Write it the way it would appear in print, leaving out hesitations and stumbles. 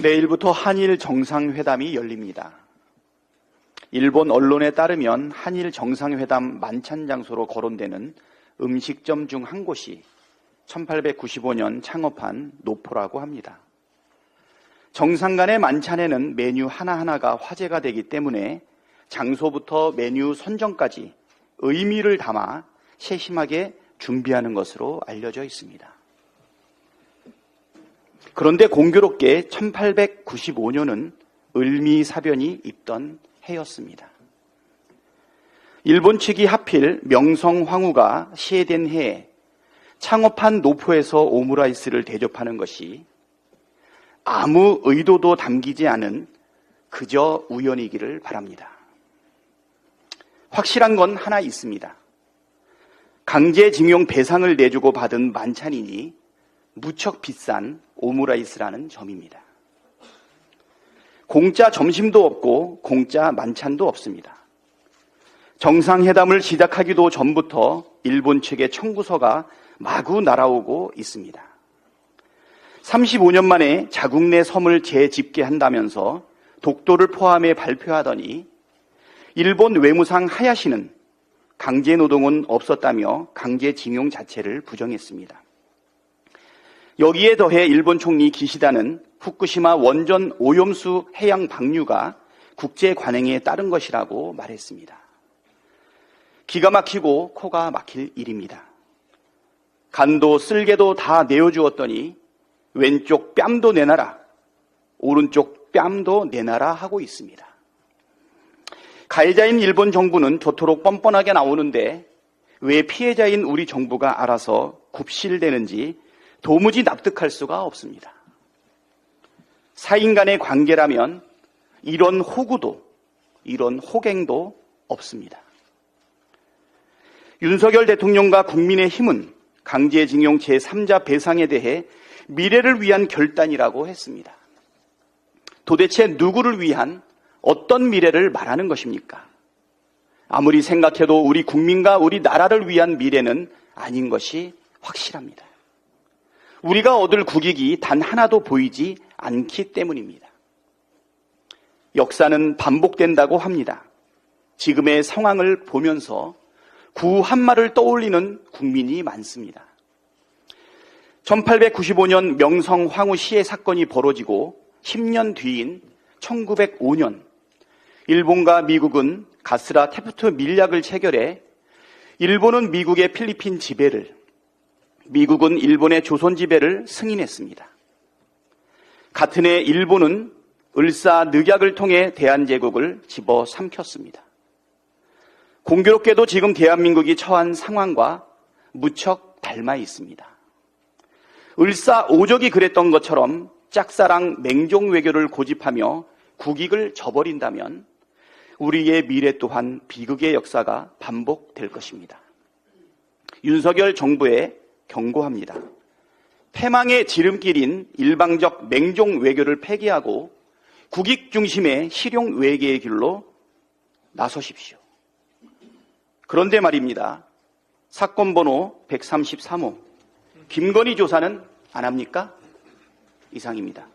내일부터 한일 정상회담이 열립니다. 일본 언론에 따르면 한일 정상회담 만찬 장소로 거론되는 음식점 중 한 곳이 1895년 창업한 노포라고 합니다. 정상 간의 만찬에는 메뉴 하나하나가 화제가 되기 때문에 장소부터 메뉴 선정까지 의미를 담아 세심하게 준비하는 것으로 알려져 있습니다. 그런데 공교롭게 1895년은 을미사변이 있던 해였습니다. 일본 측이 하필 명성황후가 시해된 해에 창업한 노포에서 오므라이스를 대접하는 것이 아무 의도도 담기지 않은 그저 우연이기를 바랍니다. 확실한 건 하나 있습니다. 강제징용 배상을 내주고 받은 만찬이니 무척 비싼 오므라이스라는 점입니다. 공짜 점심도 없고 공짜 만찬도 없습니다. 정상회담을 시작하기도 전부터 일본 측의 청구서가 마구 날아오고 있습니다. 35년 만에 자국 내 섬을 재집계한다면서 독도를 포함해 발표하더니 일본 외무상 하야시는 강제노동은 없었다며 강제징용 자체를 부정했습니다. 여기에 더해 일본 총리 기시다는 후쿠시마 원전 오염수 해양 방류가 국제 관행에 따른 것이라고 말했습니다. 기가 막히고 코가 막힐 일입니다. 간도 쓸개도 다 내어주었더니 왼쪽 뺨도 내놔라, 오른쪽 뺨도 내놔라 하고 있습니다. 가해자인 일본 정부는 저토록 뻔뻔하게 나오는데 왜 피해자인 우리 정부가 알아서 굽실대는지 도무지 납득할 수가 없습니다. 사인 간의 관계라면 이런 호구도, 이런 호갱도 없습니다. 윤석열 대통령과 국민의힘은 강제징용 제3자 배상에 대해 미래를 위한 결단이라고 했습니다. 도대체 누구를 위한 어떤 미래를 말하는 것입니까? 아무리 생각해도 우리 국민과 우리 나라를 위한 미래는 아닌 것이 확실합니다. 우리가 얻을 국익이 단 하나도 보이지 않기 때문입니다. 역사는 반복된다고 합니다. 지금의 상황을 보면서 구 한말을 떠올리는 국민이 많습니다. 1895년 명성황후 시해 사건이 벌어지고 10년 뒤인 1905년 일본과 미국은 가스라 테프트 밀약을 체결해 일본은 미국의 필리핀 지배를, 미국은 일본의 조선 지배를 승인했습니다. 같은 해 일본은 을사늑약을 통해 대한제국을 집어삼켰습니다. 공교롭게도 지금 대한민국이 처한 상황과 무척 닮아 있습니다. 을사오적이 그랬던 것처럼 짝사랑 맹종 외교를 고집하며 국익을 저버린다면 우리의 미래 또한 비극의 역사가 반복될 것입니다. 윤석열 정부에 경고합니다. 패망의 지름길인 일방적 맹종 외교를 폐기하고 국익 중심의 실용 외교의 길로 나서십시오. 그런데 말입니다. 사건 번호 133호 김건희 조사는 안 합니까? 이상입니다.